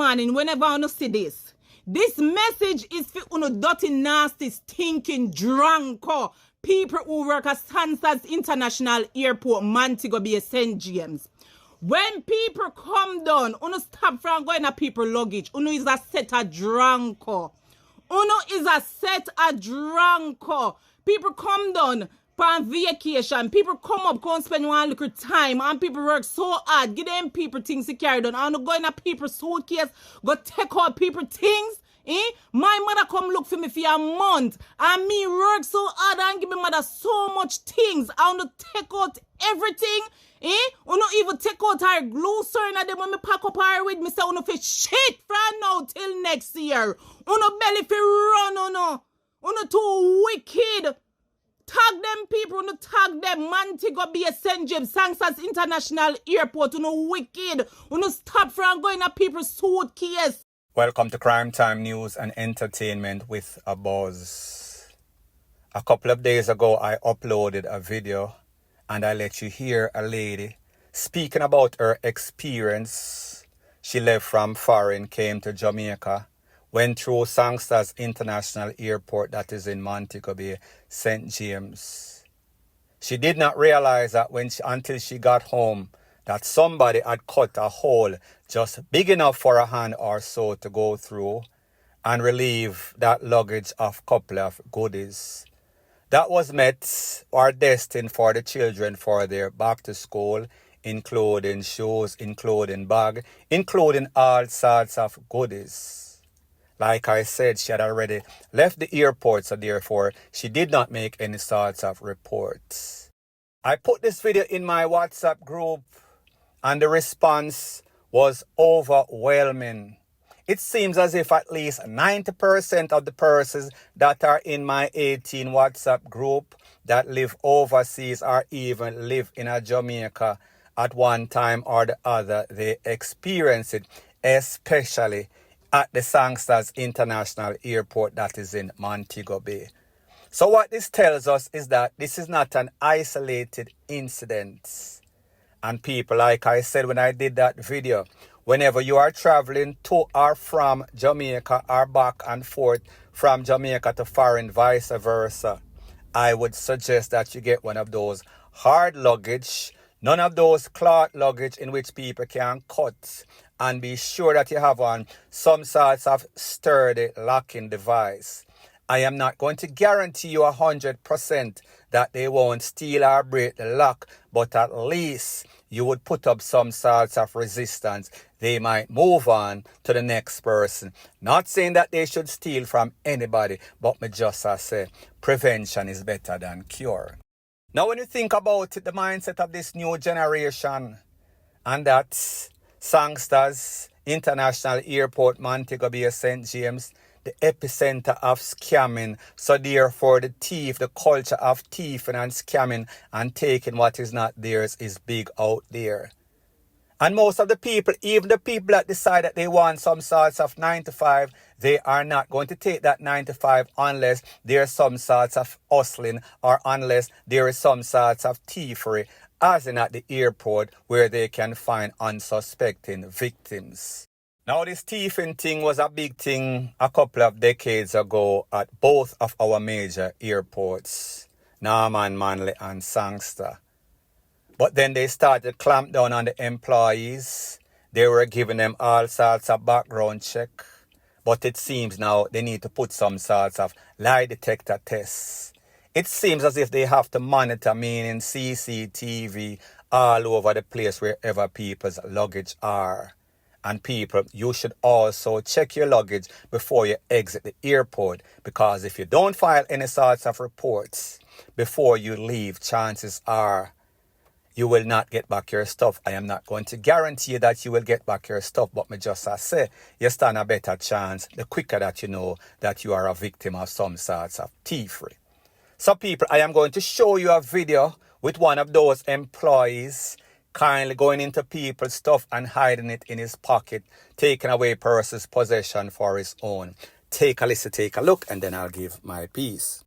morning whenever I see this. This message is for uno dirty, nasty, stinking, drunk people who work at Stansted International Airport, Montego Bay, St. James. When people come down, uno stop from going at people luggage. Uno is a set of drunk. Uno is a set of drunk. People come down on vacation. People come up, come spend one little time, and people work so hard. Give them people things to carry down. And go in a people's suitcase, go take out people things. My mother come look for me for a month, and me work so hard and give me mother so much things. I want to take out everything. Uno even take out her glue, sir, and then when me pack up her with me, say uno fi shit from now till next year. Uno belly fi run, uno too wicked. Tag them people, uno tag them. Montego Bay, St. James, Stansted International Airport, uno wicked. Uno stop from going at people's suitcase. Welcome to Crime Time News and Entertainment with a Buzz. A couple of days ago, I uploaded a video and I let you hear a lady speaking about her experience. She left from foreign, came to Jamaica, went through Stansted International Airport that is in Montego Bay, St. James. She did not realize that until she got home that somebody had cut a hole just big enough for a hand or so to go through and relieve that luggage of a couple of goodies. That was meant or destined for the children for their back to school, including shoes, including bag, including all sorts of goodies. Like I said, she had already left the airport, so therefore she did not make any sorts of reports. I put this video in my WhatsApp group and the response was overwhelming. It seems as if at least 90% of the persons that are in my 18 WhatsApp group that live overseas or even live in a Jamaica at one time or the other, they experience it, especially at the Stansted International Airport that is in Montego Bay. So what this tells us is that this is not an isolated incident. And people, like I said when I did that video, whenever you are traveling to or from Jamaica or back and forth from Jamaica to foreign, vice versa, I would suggest that you get one of those hard luggage, none of those cloth luggage in which people can cut, and be sure that you have on some sorts of sturdy locking device. I am not going to guarantee you 100% that they won't steal or break the lock, but at least you would put up some sorts of resistance. They might move on to the next person. Not saying that they should steal from anybody, but me just say prevention is better than cure. Now when you think about it, the mindset of this new generation, and that Stansted International Airport, Montego Bay, St. James, the epicenter of scamming. So therefore the culture of thieving and scamming and taking what is not theirs is big out there. And most of the people, even the people that decide that they want some sorts of 9 to 5, they are not going to take that 9 to 5 unless there's some sorts of hustling or unless there is some sorts of thievery, as in at the airport where they can find unsuspecting victims. Now, this thieving thing was a big thing a couple of decades ago at both of our major airports, Norman, Manly and Sangster. But then they started to clamp down on the employees. They were giving them all sorts of background check. But it seems now they need to put some sorts of lie detector tests. It seems as if they have to monitor, meaning CCTV, all over the place wherever people's luggage are. And people, you should also check your luggage before you exit the airport, because if you don't file any sorts of reports before you leave, chances are you will not get back your stuff. I am not going to guarantee that you will get back your stuff, but me just say you stand a better chance the quicker that you know that you are a victim of some sorts of thievery. So people, I am going to show you a video with one of those employees kindly going into people's stuff and hiding it in his pocket, taking away person's possession for his own. Take a listen, take a look, and then I'll give my piece.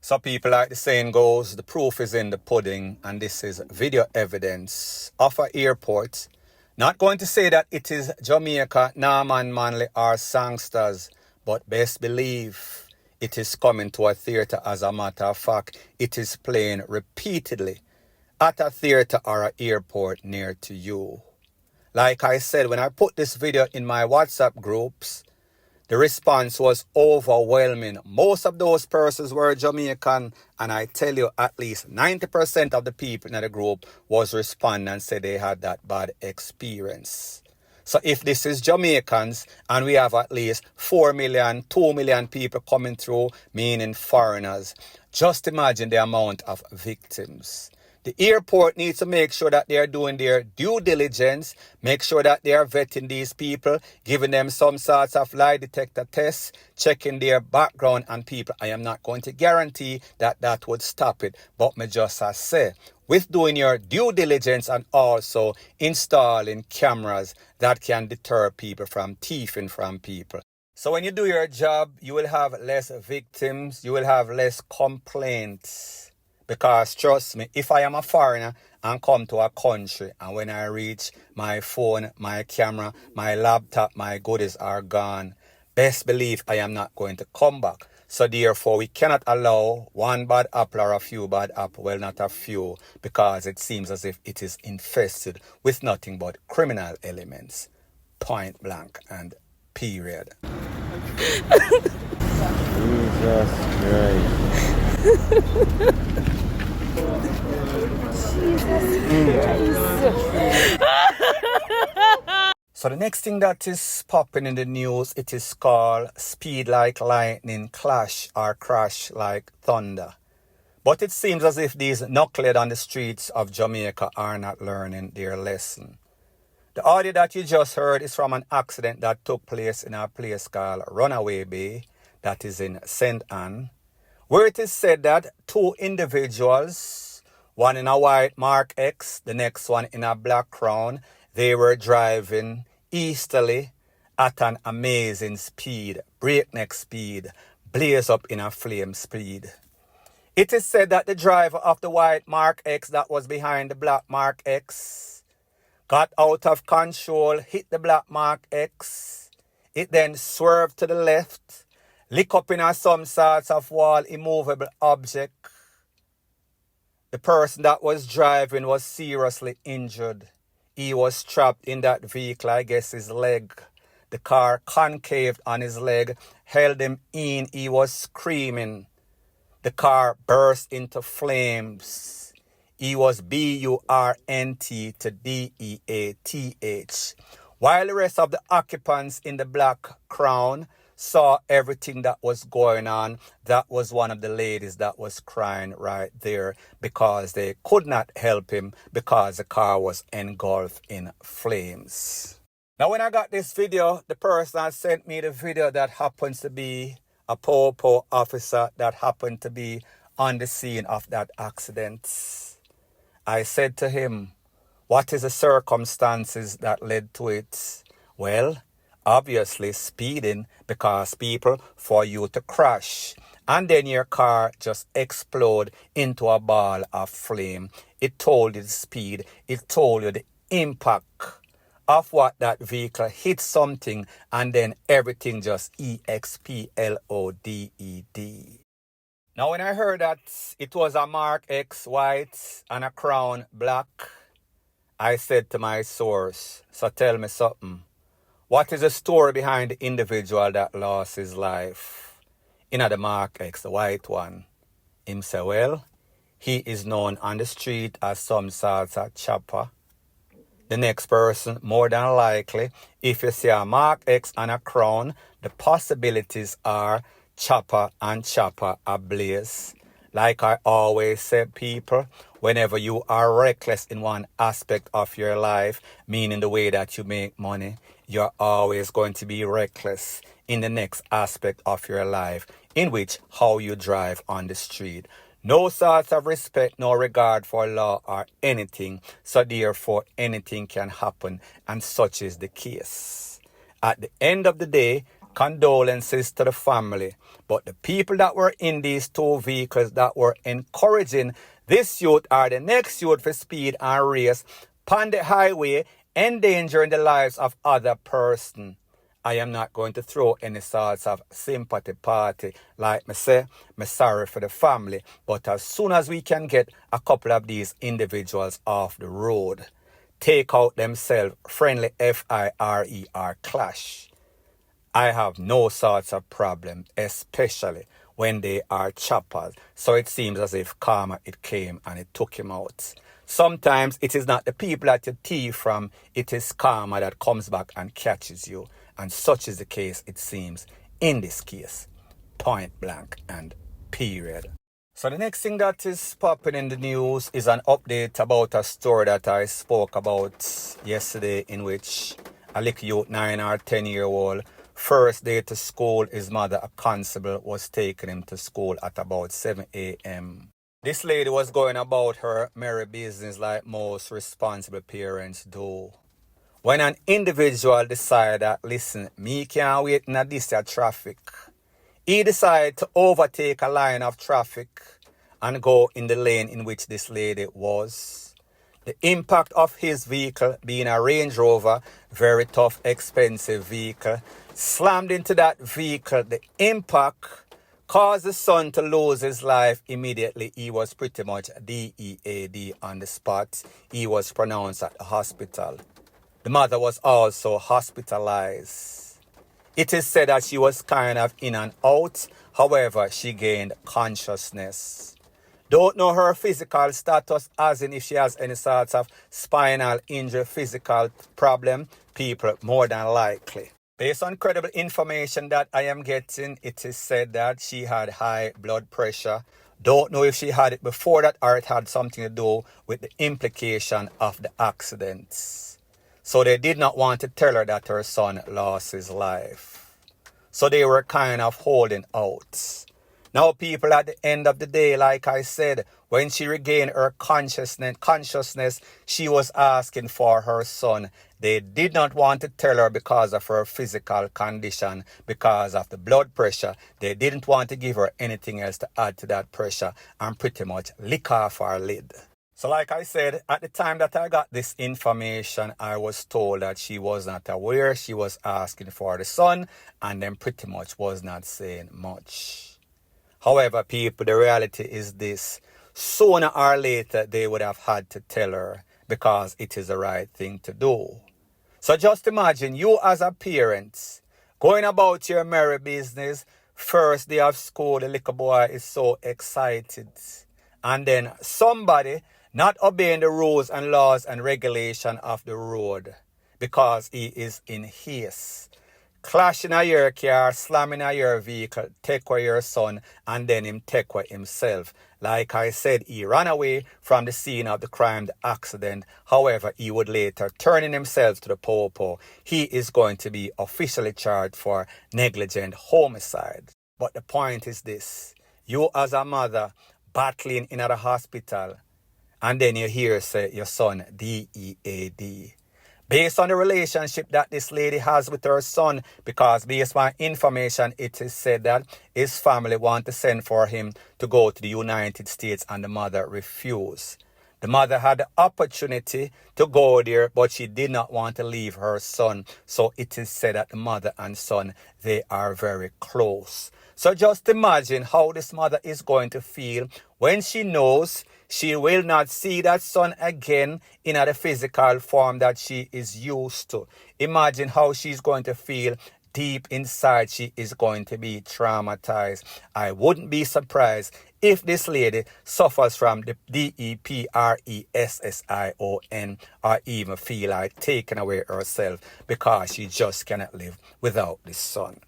So people, like the saying goes, the proof is in the pudding, and this is video evidence of an airport. Not going to say that it is Jamaica, Norman Manley or Sangsters, but best believe it is coming to a theatre. As a matter of fact, it is playing repeatedly at a theatre or an airport near to you. Like I said, when I put this video in my WhatsApp groups, the response was overwhelming. Most of those persons were Jamaican, and I tell you, at least 90% of the people in the group was responding and said they had that bad experience. So if this is Jamaicans, and we have at least 4 million, 2 million people coming through, meaning foreigners, just imagine the amount of victims. The airport needs to make sure that they are doing their due diligence, make sure that they are vetting these people, giving them some sorts of lie detector tests, checking their background and people. I am not going to guarantee that that would stop it, but me just as say, with doing your due diligence and also installing cameras that can deter people from thieving from people. So when you do your job, you will have less victims, you will have less complaints. Because trust me, if I am a foreigner and come to a country and when I reach, my phone, my camera, my laptop, my goodies are gone, best believe I am not going to come back. So therefore, we cannot allow one bad apple or a few bad apples, well, not a few, because it seems as if it is infested with nothing but criminal elements. Point blank and period. Jesus Christ. So the next thing that is popping in the news, it is called speed like lightning, clash or crash like thunder. But it seems as if these knuckleheads on the streets of Jamaica are not learning their lesson. The audio that you just heard is from an accident that took place in a place called Runaway Bay, that is in St. Anne, where it is said that two individuals, one in a white Mark X, the next one in a black Crown, they were driving easterly at an amazing speed, breakneck speed, blaze up in a flame speed. It is said that the driver of the white Mark X that was behind the black Mark X got out of control, hit the black Mark X. It then swerved to the left, lick up in some sorts of wall, immovable object. The person that was driving was seriously injured. He was trapped in that vehicle, I guess his leg. The car concaved on his leg, held him in, he was screaming. The car burst into flames. He was burnt to death. While the rest of the occupants in the black Crown saw everything that was going on, that was one of the ladies that was crying right there because they could not help him because the car was engulfed in flames. Now when I got this video, the person that sent me the video that happens to be a POPO officer that happened to be on the scene of that accident. I said to him, what is the circumstances that led to it? Well, obviously speeding, because people, for you to crash and then your car just explode into a ball of flame. It told you the speed, it told you the impact of what that vehicle hit something, and then everything just exploded. Now when I heard that it was a Mark X white and a Crown black, I said to my source, so tell me something. What is the story behind the individual that lost his life? The Mark X, the white one. Him say, well, he is known on the street as some sort of chopper. The next person, more than likely, if you see a Mark X and a Crown, the possibilities are chopper and chopper ablaze. Like I always say, people, whenever you are reckless in one aspect of your life, meaning the way that you make money, you're always going to be reckless in the next aspect of your life, in which how you drive on the street. No sort of respect, no regard for law or anything, so therefore anything can happen, and such is the case. At the end of the day, Condolences to the family. But the people that were in these two vehicles that were encouraging this youth or the next youth for speed and race on the highway, endangering the lives of other person. I am not going to throw any sorts of sympathy party. Like me say, me sorry for the family. But as soon as we can get a couple of these individuals off the road, take out themselves friendly FIRER clash, I have no sorts of problem, especially when they are choppers. So it seems as if karma, it came and it took him out. Sometimes it is not the people that you thief from, it is karma that comes back and catches you. And such is the case, it seems, in this case. Point blank and period. So the next thing that is popping in the news is an update about a story that I spoke about yesterday, in which a little youth, 9 or 10-year-old, first day to school, his mother, a constable, was taking him to school at about 7 a.m. This lady was going about her merry business like most responsible parents do. When an individual decided that, listen, me can't wait in this traffic, he decided to overtake a line of traffic and go in the lane in which this lady was. The impact of his vehicle, being a Range Rover, very tough, expensive vehicle, slammed into that vehicle. The impact caused the son to lose his life immediately. He was pretty much DEAD on the spot. He was pronounced at the hospital. The mother was also hospitalized. It is said that she was kind of in and out. However, she gained consciousness. Don't know her physical status, as in if she has any sort of spinal injury, physical problem. People, more than likely. Based on credible information that I am getting, it is said that she had high blood pressure. Don't know if she had it before that or it had something to do with the implication of the accidents. So they did not want to tell her that her son lost his life. So they were kind of holding out. Now people, at the end of the day, like I said, when she regained her consciousness, she was asking for her son. They did not want to tell her because of her physical condition, because of the blood pressure. They didn't want to give her anything else to add to that pressure and pretty much lick off her lid. So like I said, at the time that I got this information, I was told that she was not aware. She was asking for the son and then pretty much was not saying much. However, people, the reality is this. Sooner or later, they would have had to tell her because it is the right thing to do. So just imagine you as a parent going about your merry business. First day of school, the little boy is so excited. And then somebody not obeying the rules and laws and regulation of the road because he is in haste. Clashing at your car, slamming at your vehicle, take away your son, and then him take away himself. Like I said, he ran away from the scene of the crime, the accident. However, he would later turn in himself to the popo. He is going to be officially charged for negligent homicide. But the point is this. You as a mother battling in a hospital, and then you hear say your son DEAD. Based on the relationship that this lady has with her son, because based on information, it is said that his family want to send for him to go to the United States and the mother refused. The mother had the opportunity to go there, but she did not want to leave her son. So it is said that the mother and son, they are very close. So just imagine how this mother is going to feel when she knows she will not see that son again in the physical form that she is used to. Imagine how she's going to feel. Deep inside, she is going to be traumatized. I wouldn't be surprised if this lady suffers from the depression or even feel like taking away herself because she just cannot live without this son.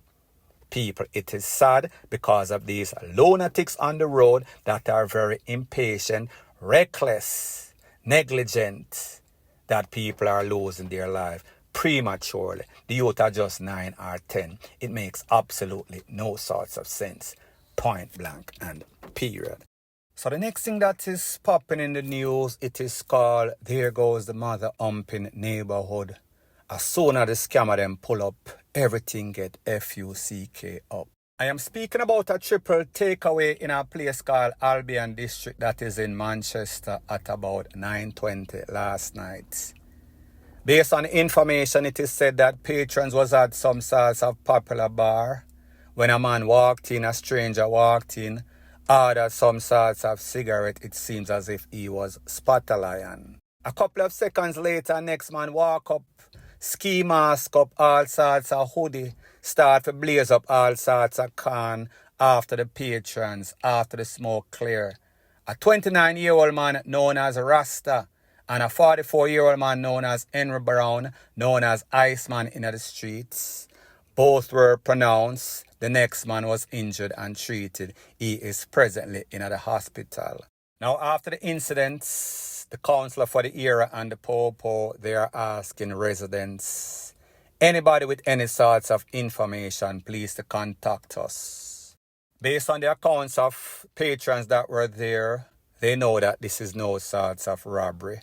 People, it is sad because of these lunatics on the road that are very impatient, reckless, negligent, that people are losing their life prematurely. The youth are just 9 or 10. It makes absolutely no sorts of sense. Point blank and period. So the next thing that is popping in the news, it is called There Goes the Mother Humping Neighborhood. As soon as the scammer them pull up, everything get FUCK up. I am speaking about a triple takeaway in a place called Albion District that is in Manchester at about 9:20 last night. Based on information, it is said that patrons was at some sorts of popular bar. When a man walked in, a stranger walked in, ordered some sorts of cigarette. It seems as if he was spot a lion. A couple of seconds later, next man walk up, ski mask up, all sorts of hoodie, start to blaze up all sorts of can after the patrons, after the smoke clear. A 29-year-old man known as Rasta and a 44-year-old man known as Henry Brown, known as Iceman in the streets. Both were pronounced. The next man was injured and treated. He is presently in the hospital. Now, after the incidents, the councillor for the area and the Popo, they are asking residents, anybody with any sorts of information, please to contact us. Based on the accounts of patrons that were there, they know that this is no sorts of robbery.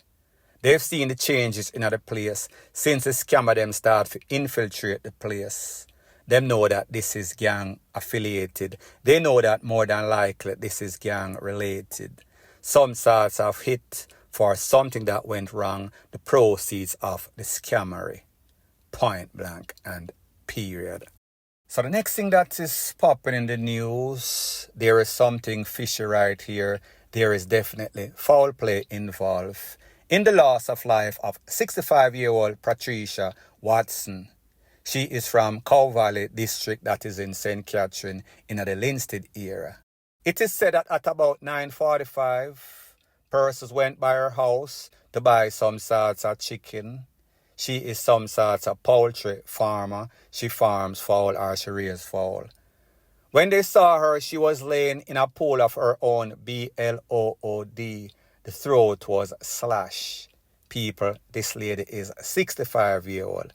They've seen the changes in the place since the scammer them start to infiltrate the place. Them know that this is gang affiliated. They know that more than likely this is gang related. Some sorts of hit for something that went wrong, the proceeds of the scammery. Point blank and period. So the next thing that is popping in the news, there is something fishy right here. There is definitely foul play involved in the loss of life of 65-year-old Patricia Watson. She is from Cow Valley district that is in St. Catherine in the Linstead area. It is said that at about 9:45, persons went by her house to buy some sorts of chicken. She is some sorts of poultry farmer. She farms fowl or she raises fowl. When they saw her, she was laying in a pool of her own blood. The throat was slashed. People, this lady is 65-year-old.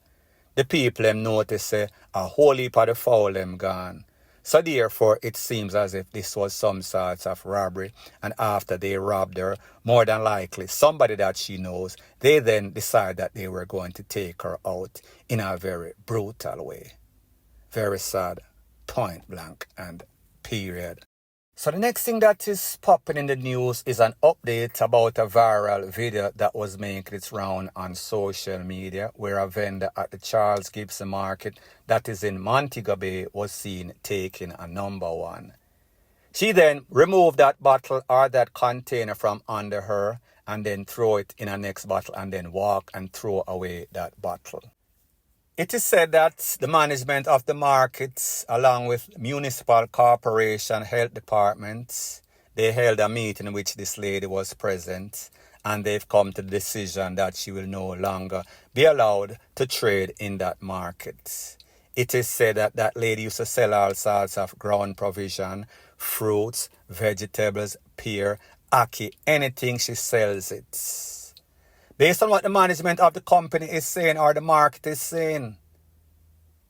The people them notice a whole heap of the fowl them gone. So therefore, it seems as if this was some sort of robbery. And after they robbed her, more than likely, somebody that she knows, they then decide that they were going to take her out in a very brutal way. Very sad, point blank and period. So the next thing that is popping in the news is an update about a viral video that was making its round on social media where a vendor at the Charles Gibson Market that is in Montego Bay was seen taking a number one. She then removed that bottle or that container from under her and then throw it in her next bottle and then walk and throw away that bottle. It is said that the management of the markets, along with municipal corporation health departments, they held a meeting in which this lady was present, and they've come to the decision that she will no longer be allowed to trade in that market. It is said that that lady used to sell all sorts of ground provision, fruits, vegetables, pear, ackee, anything she sells it. Based on what the management of the company is saying or the market is saying,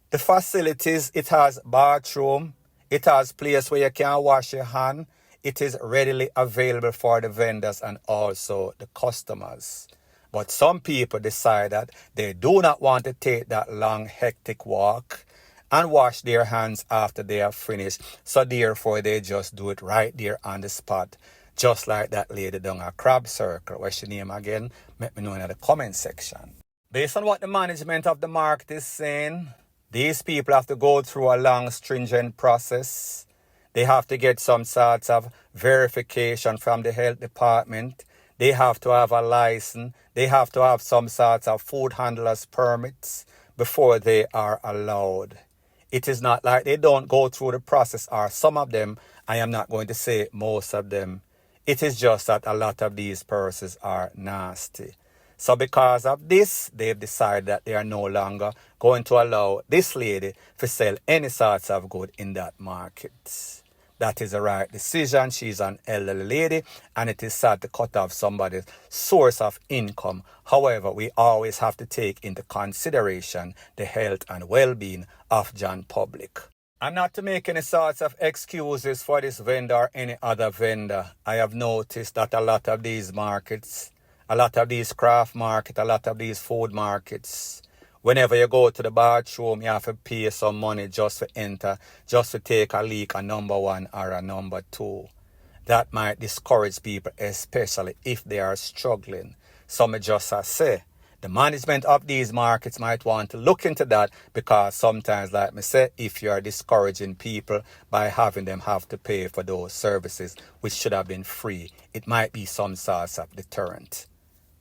the facilities, it has bathroom, it has place where you can wash your hand, it is readily available for the vendors and also the customers. But some people decide that they do not want to take that long, hectic walk and wash their hands after they have finished. So therefore, they just do it right there on the spot. Just like that lady down a crab circle. What's your name again? Let me know in the comment section. Based on what the management of the market is saying, these people have to go through a long, stringent process. They have to get some sorts of verification from the health department. They have to have a license. They have to have some sorts of food handlers permits before they are allowed. It is not like they don't go through the process, or some of them, I am not going to say most of them. It is just that a lot of these persons are nasty. So because of this, they've decided that they are no longer going to allow this lady to sell any sorts of good in that market. That is the right decision. She's an elderly lady and it is sad to cut off somebody's source of income. However, we always have to take into consideration the health and well-being of John public. And not to make any sorts of excuses for this vendor or any other vendor, I have noticed that a lot of these markets, a lot of these craft markets, a lot of these food markets, Whenever you go to the bathroom, you have to pay some money just to enter, just to take a leak, a number 1 or a number 2. That might discourage people, especially if they are struggling. Some just say, the management of these markets might want to look into that, because sometimes, like me say, if you are discouraging people by having them have to pay for those services, which should have been free, it might be some sort of deterrent.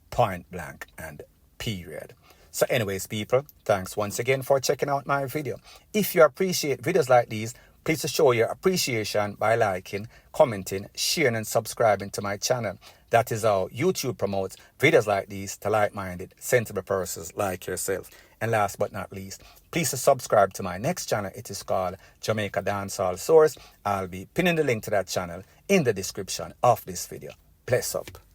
Point blank and period. So anyways, people, thanks once again for checking out my video. If you appreciate videos like these, please show your appreciation by liking, commenting, sharing and subscribing to my channel. That is how YouTube promotes videos like these to like-minded, sensible persons like yourself. And last but not least, please subscribe to my next channel. It is called Jamaica Dancehall Source. I'll be pinning the link to that channel in the description of this video. Bless up.